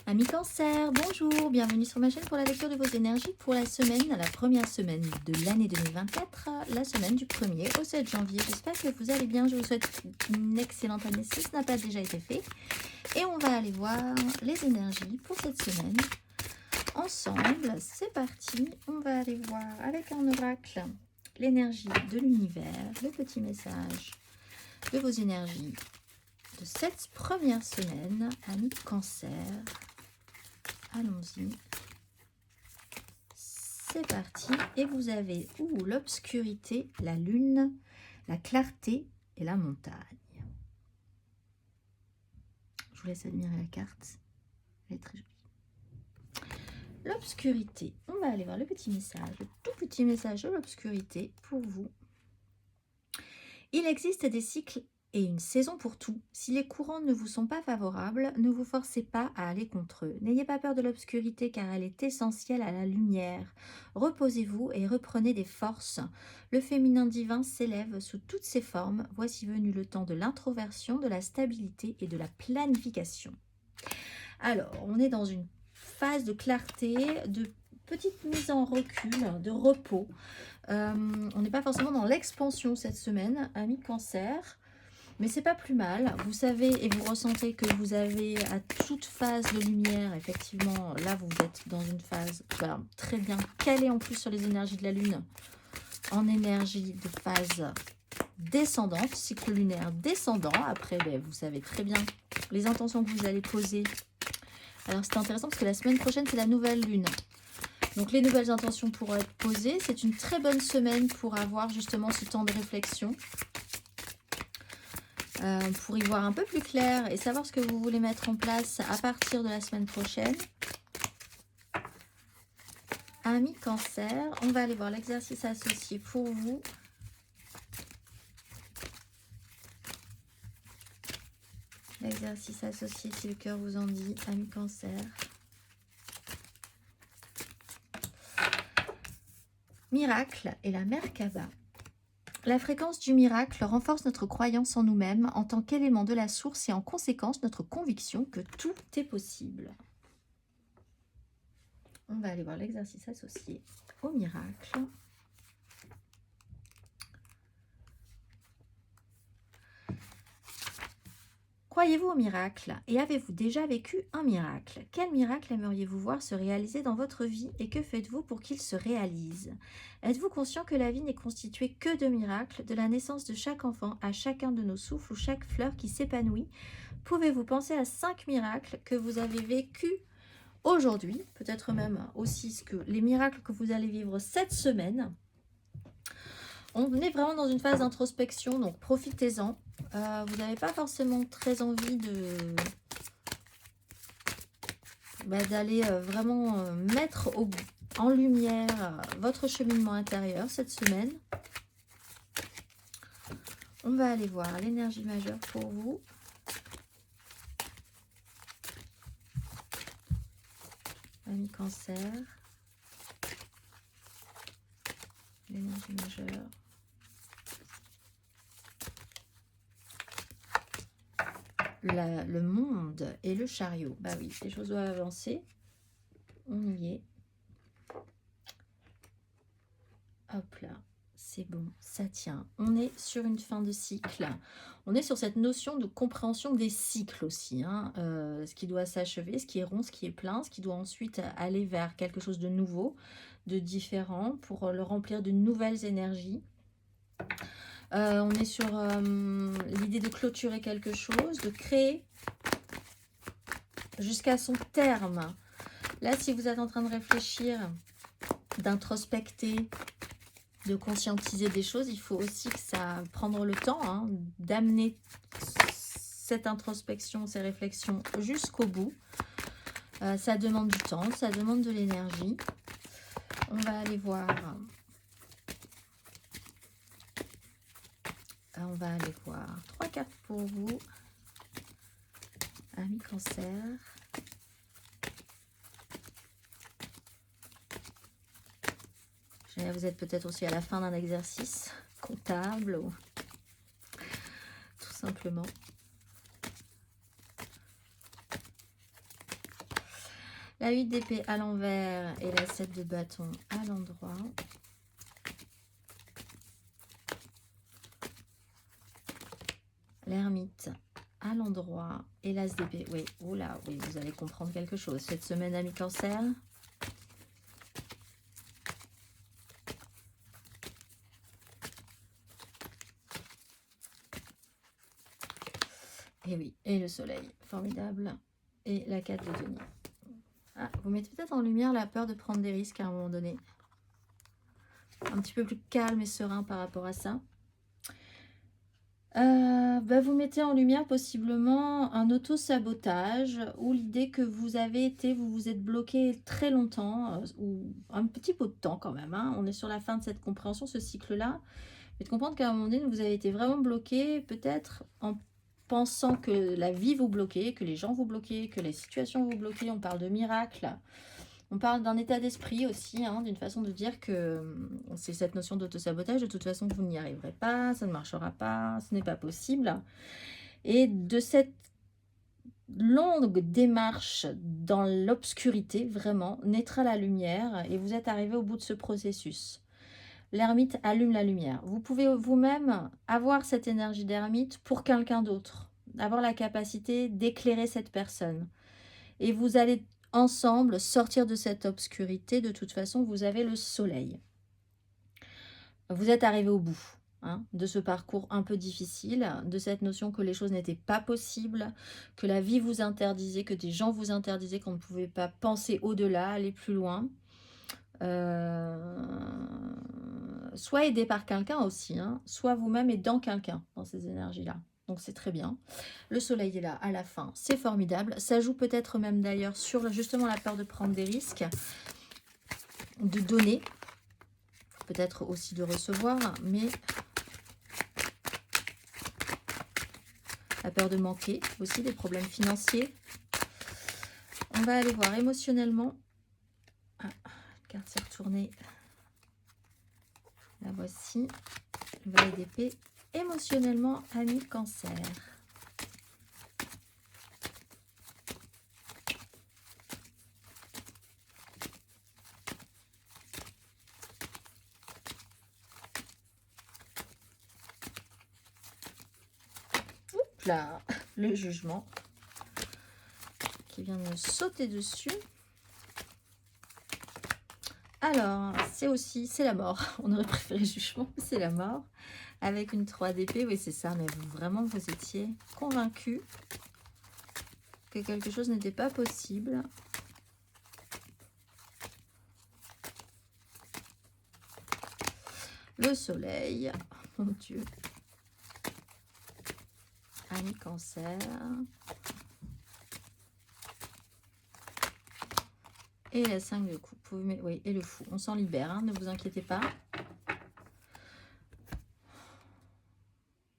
Amis Cancer, bonjour, bienvenue sur ma chaîne pour la lecture de vos énergies pour la semaine, la première semaine de l'année 2024, la semaine du 1er au 7 janvier. J'espère que vous allez bien, je vous souhaite une excellente année si ce n'a pas déjà été fait. Et on va aller voir les énergies pour cette semaine ensemble. C'est parti, on va aller voir avec un oracle l'énergie de l'univers, le petit message de vos énergies de cette première semaine, amis Cancer. Allons-y. C'est parti. Et vous avez l'obscurité, la lune, la clarté et la montagne. Je vous laisse admirer la carte. Elle est très jolie. L'obscurité. On va aller voir le petit message, le tout petit message de l'obscurité pour vous. Il existe des cycles et une saison pour tout. Si les courants ne vous sont pas favorables, ne vous forcez pas à aller contre eux. N'ayez pas peur de l'obscurité car elle est essentielle à la lumière. Reposez-vous et reprenez des forces. Le féminin divin s'élève sous toutes ses formes. Voici venu le temps de l'introversion, de la stabilité et de la planification. Alors, on est dans une phase de clarté, de petite mise en recul, de repos. On n'est pas forcément dans l'expansion cette semaine, amis Cancer. Mais c'est pas plus mal, vous savez et vous ressentez que vous avez à toute phase de lumière, effectivement, là vous êtes dans une phase très bien calée en plus sur les énergies de la Lune, en énergie de phase descendante, cycle lunaire descendant. Après, vous savez très bien les intentions que vous allez poser. Alors c'est intéressant parce que la semaine prochaine c'est la nouvelle Lune. Donc les nouvelles intentions pourront être posées. C'est une très bonne semaine pour avoir justement ce temps de réflexion. Pour y voir un peu plus clair et savoir ce que vous voulez mettre en place à partir de la semaine prochaine. Amis Cancer, on va aller voir l'exercice associé pour vous. L'exercice associé, si le cœur vous en dit, amis Cancer. Miracle et la Merkaba. La fréquence du miracle renforce notre croyance en nous-mêmes en tant qu'élément de la source et en conséquence notre conviction que tout est possible. On va aller voir l'exercice associé au miracle. Croyez-vous au miracle et avez-vous déjà vécu un miracle? Quel miracle aimeriez-vous voir se réaliser dans votre vie et que faites-vous pour qu'il se réalise? Êtes-vous conscient que la vie n'est constituée que de miracles, de la naissance de chaque enfant à chacun de nos souffles ou chaque fleur qui s'épanouit? Pouvez-vous penser à 5 miracles que vous avez vécus aujourd'hui, peut-être même aussi les miracles que vous allez vivre cette semaine? On est vraiment dans une phase d'introspection, donc profitez-en. Vous n'avez pas forcément très envie d'aller vraiment mettre en lumière votre cheminement intérieur cette semaine. On va aller voir l'énergie majeure pour vous. Amis Cancer. L'énergie majeure. Le monde et le chariot. Bah oui, les choses doivent avancer. On y est. Hop là, c'est bon, ça tient. On est sur une fin de cycle. On est sur cette notion de compréhension des cycles aussi. Ce qui doit s'achever, ce qui est rond, ce qui est plein, ce qui doit ensuite aller vers quelque chose de nouveau, de différent, pour le remplir de nouvelles énergies. On est sur l'idée de clôturer quelque chose, de créer jusqu'à son terme. Là, si vous êtes en train de réfléchir, d'introspecter, de conscientiser des choses, il faut aussi que ça prendre le temps d'amener cette introspection, ces réflexions jusqu'au bout. Ça demande du temps, ça demande de l'énergie. On va aller voir. On va aller voir 3 cartes pour vous, amis Cancer. Vous êtes peut-être aussi à la fin d'un exercice comptable ou tout simplement. La 8 d'épée à l'envers et la 7 de bâton à l'endroit. L'ermite à l'endroit et l'as d'épée. Oui, oula, oui, vous allez comprendre quelque chose. Cette semaine, ami Cancer. Et oui, et le soleil, formidable. Et la 4 de denier. Ah, vous mettez peut-être en lumière la peur de prendre des risques à un moment donné. Un petit peu plus calme et serein par rapport à ça. Vous mettez en lumière possiblement un auto-sabotage ou l'idée que vous avez été, vous vous êtes bloqué très longtemps, ou un petit peu de temps quand même. Hein. On est sur la fin de cette compréhension, ce cycle-là. Mais de comprendre qu'à un moment donné, vous avez été vraiment bloqué, peut-être en pensant que la vie vous bloquait, que les gens vous bloquaient, que les situations vous bloquaient. On parle de miracles. On parle d'un état d'esprit aussi, hein, d'une façon de dire que c'est cette notion d'auto-sabotage. De toute façon, vous n'y arriverez pas, ça ne marchera pas, ce n'est pas possible. Et de cette longue démarche dans l'obscurité, vraiment, naîtra la lumière et vous êtes arrivé au bout de ce processus. L'ermite allume la lumière. Vous pouvez vous-même avoir cette énergie d'ermite pour quelqu'un d'autre, avoir la capacité d'éclairer cette personne. Et vous allez ensemble sortir de cette obscurité. De toute façon, vous avez le soleil. Vous êtes arrivé au bout de ce parcours un peu difficile, de cette notion que les choses n'étaient pas possibles, que la vie vous interdisait, que des gens vous interdisaient, qu'on ne pouvait pas penser au-delà, aller plus loin. Soit aidé par quelqu'un aussi, soit vous-même aidant quelqu'un dans ces énergies-là. Donc c'est très bien. Le soleil est là à la fin, c'est formidable. Ça joue peut-être même d'ailleurs sur justement la peur de prendre des risques, de donner, peut-être aussi de recevoir, mais la peur de manquer aussi, des problèmes financiers. On va aller voir émotionnellement. Ah, la carte s'est retournée. La voici. Le valet d'épée. Émotionnellement, ami Cancer. Oups là, le jugement qui vient de me sauter dessus. Alors, c'est la mort. On aurait préféré jugement, c'est la mort. Avec une 3 d'épée, oui c'est ça, mais vraiment vous étiez convaincu que quelque chose n'était pas possible. Le soleil, mon Dieu. Ami Cancer. Et la 5 de coupe. Oui, et le fou. On s'en libère, ne vous inquiétez pas.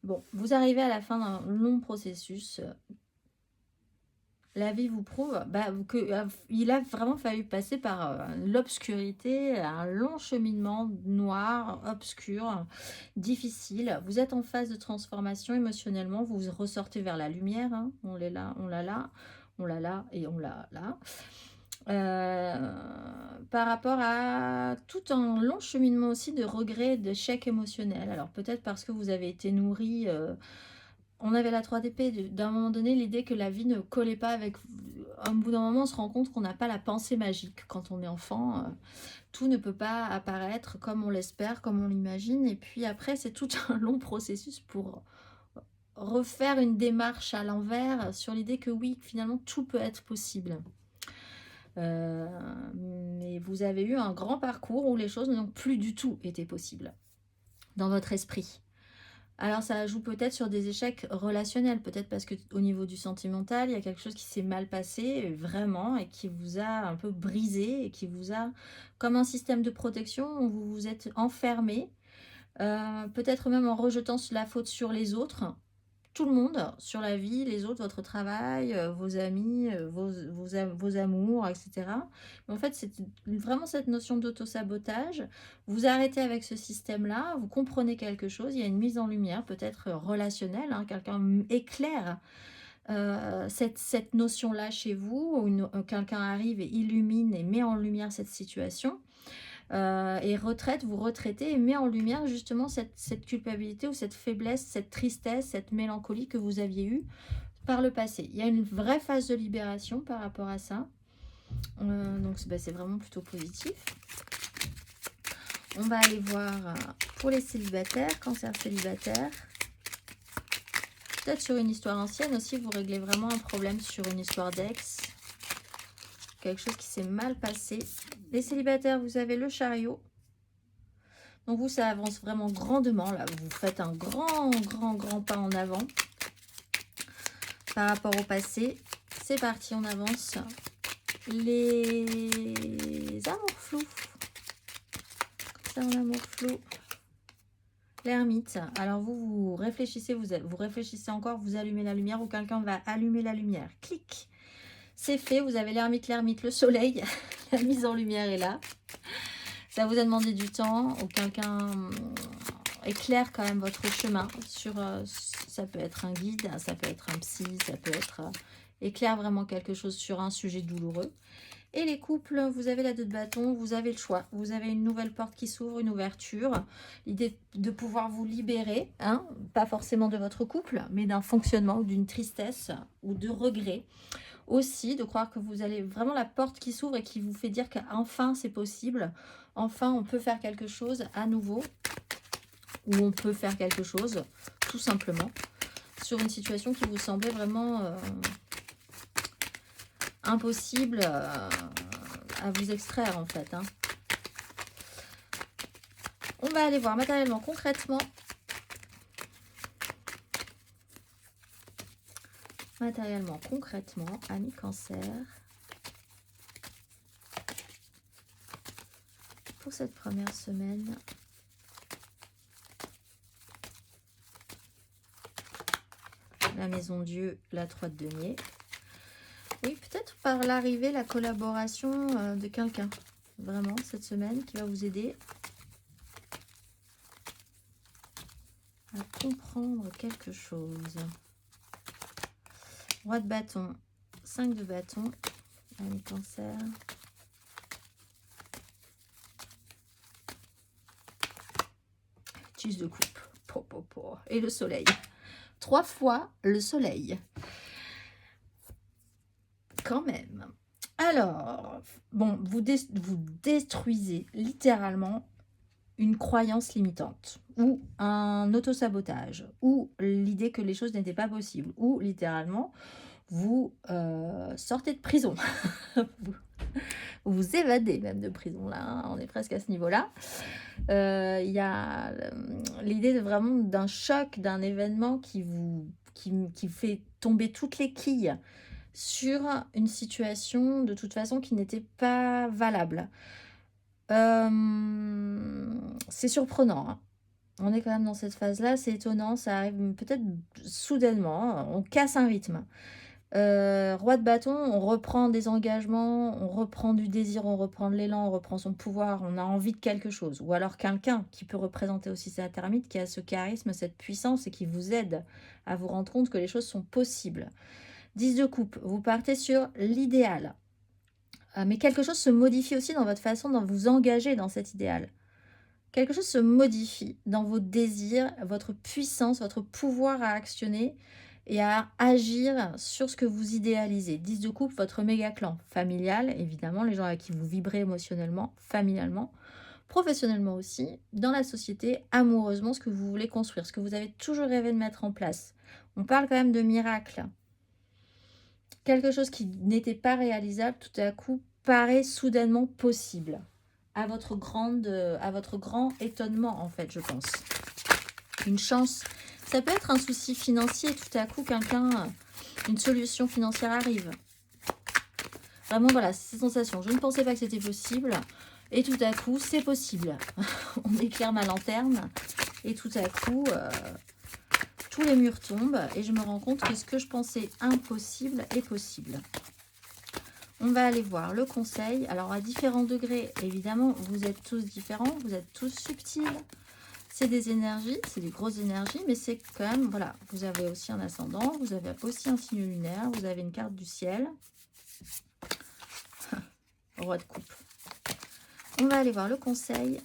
Bon, vous arrivez à la fin d'un long processus. La vie vous prouve qu'il a vraiment fallu passer par l'obscurité, un long cheminement noir, obscur, difficile. Vous êtes en phase de transformation émotionnellement, vous ressortez vers la lumière. On l'est là, on l'a là, on l'a là et on l'a là. Par rapport à tout un long cheminement aussi de regrets, d'échecs émotionnels. Alors peut-être parce que vous avez été nourri... on avait la 3 d'épée, d'un moment donné, l'idée que la vie ne collait pas avec... Au bout d'un moment, on se rend compte qu'on n'a pas la pensée magique. Quand on est enfant, tout ne peut pas apparaître comme on l'espère, comme on l'imagine. Et puis après, c'est tout un long processus pour refaire une démarche à l'envers sur l'idée que oui, finalement, tout peut être possible. Mais vous avez eu un grand parcours où les choses n'ont plus du tout été possibles dans votre esprit. Alors ça joue peut-être sur des échecs relationnels, peut-être parce qu'au niveau du sentimental, il y a quelque chose qui s'est mal passé vraiment et qui vous a un peu brisé et qui vous a, comme un système de protection, où vous vous êtes enfermé, peut-être même en rejetant la faute sur les autres, tout le monde, sur la vie, les autres, votre travail, vos amis, vos amours, etc. Mais en fait, c'est vraiment cette notion d'auto-sabotage. Vous arrêtez avec ce système-là, vous comprenez quelque chose, il y a une mise en lumière, peut-être relationnelle, quelqu'un éclaire cette notion-là chez vous, où quelqu'un arrive et illumine et met en lumière cette situation, et vous retraitez et met en lumière justement cette culpabilité ou cette faiblesse, cette tristesse, cette mélancolie que vous aviez eue par le passé. Il y a une vraie phase de libération par rapport à ça. Donc c'est vraiment plutôt positif. On va aller voir pour les célibataires, cancer célibataire. Peut-être sur une histoire ancienne aussi, vous réglez vraiment un problème sur une histoire d'ex. Quelque chose qui s'est mal passé. Les célibataires, vous avez le chariot. Donc vous, ça avance vraiment grandement. Là, vous faites un grand pas en avant par rapport au passé. C'est parti, on avance. Les amours flous. Comme ça, en amour flou. L'ermite. Alors vous réfléchissez, vous réfléchissez encore, vous allumez la lumière ou quelqu'un va allumer la lumière. Clic. C'est fait, vous avez l'ermite, le soleil. La mise en lumière est là. Ça vous a demandé du temps ou quelqu'un éclaire quand même votre chemin sur, ça peut être un guide, ça peut être un psy, ça peut être éclaire vraiment quelque chose sur un sujet douloureux. Et les couples, vous avez la 2 de bâton, vous avez le choix. Vous avez une nouvelle porte qui s'ouvre, une ouverture. L'idée de pouvoir vous libérer, hein, pas forcément de votre couple, mais d'un fonctionnement ou d'une tristesse ou de regret. Aussi, de croire que vous allez vraiment la porte qui s'ouvre et qui vous fait dire qu'enfin c'est possible. Enfin, on peut faire quelque chose à nouveau. Ou on peut faire quelque chose, tout simplement, sur une situation qui vous semblait vraiment impossible à vous extraire en fait. Hein. On va aller voir matériellement, concrètement. Matériellement, concrètement, amis cancer. Pour cette première semaine. La maison Dieu, la 3 de denier. Oui, peut-être par l'arrivée, la collaboration de quelqu'un. Vraiment, cette semaine, qui va vous aider à comprendre quelque chose. Roi de bâton, 5 de bâton, amis cancer. Tuche de coupe. Et le soleil. 3 fois le soleil. Quand même. Alors, bon, vous détruisez littéralement une croyance limitante ou un autosabotage ou l'idée que les choses n'étaient pas possibles ou littéralement vous sortez de prison. Vous évadez même de prison là, hein, on est presque à ce niveau-là. Il y a l'idée de vraiment d'un choc, d'un événement qui fait tomber toutes les quilles sur une situation de toute façon qui n'était pas valable. C'est surprenant. Hein. On est quand même dans cette phase-là, c'est étonnant, ça arrive peut-être soudainement, on casse un rythme. Roi de bâton, on reprend des engagements, on reprend du désir, on reprend de l'élan, on reprend son pouvoir, on a envie de quelque chose. Ou alors quelqu'un qui peut représenter aussi cette ermite, qui a ce charisme, cette puissance et qui vous aide à vous rendre compte que les choses sont possibles. 10 de coupe, vous partez sur l'idéal. Mais quelque chose se modifie aussi dans votre façon de vous engager dans cet idéal. Quelque chose se modifie dans vos désirs, votre puissance, votre pouvoir à actionner et à agir sur ce que vous idéalisez. 10 de coupe, votre méga clan familial, évidemment, les gens avec qui vous vibrez émotionnellement, familialement, professionnellement aussi, dans la société, amoureusement, ce que vous voulez construire, ce que vous avez toujours rêvé de mettre en place. On parle quand même de miracle. Quelque chose qui n'était pas réalisable, tout à coup, paraît soudainement possible. À votre grand étonnement, en fait, je pense. Une chance. Ça peut être un souci financier, tout à coup, une solution financière arrive. Vraiment, voilà, c'est cette sensation. Je ne pensais pas que c'était possible. Et tout à coup, c'est possible. On éclaire ma lanterne. Et tout à coup, tous les murs tombent. Et je me rends compte que ce que je pensais impossible est possible. On va aller voir le conseil. Alors, à différents degrés, évidemment, vous êtes tous différents. Vous êtes tous subtils. c'est des énergies, c'est des grosses énergies, mais c'est quand même, voilà, vous avez aussi un ascendant, vous avez aussi un signe lunaire, vous avez une carte du ciel. Roi de coupe. On va aller voir le conseil.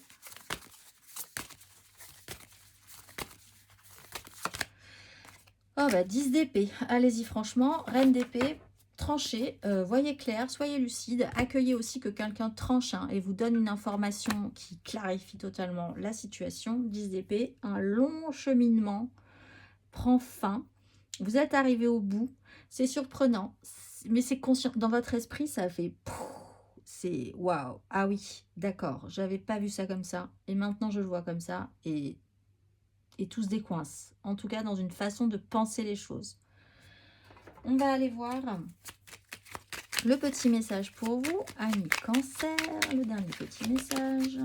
Oh bah 10 d'épée, allez-y franchement, reine d'épée, tranchez, voyez clair, soyez lucide, accueillez aussi que quelqu'un tranche et vous donne une information qui clarifie totalement la situation. 10 d'épée, un long cheminement prend fin, vous êtes arrivé au bout, c'est surprenant, mais c'est conscient, dans votre esprit ça fait... C'est waouh, ah oui, d'accord, j'avais pas vu ça comme ça, et maintenant je le vois comme ça, et tout se décoince, en tout cas dans une façon de penser les choses. On va aller voir le petit message pour vous, amis Cancer, le dernier petit message.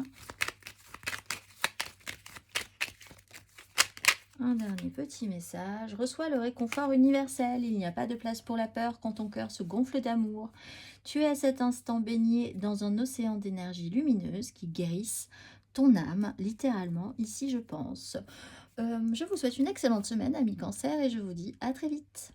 Un dernier petit message. Reçois le réconfort universel. Il n'y a pas de place pour la peur quand ton cœur se gonfle d'amour. Tu es à cet instant baigné dans un océan d'énergie lumineuse qui guérissent ton âme, littéralement, ici je pense. Je vous souhaite une excellente semaine, amis Cancer, et je vous dis à très vite.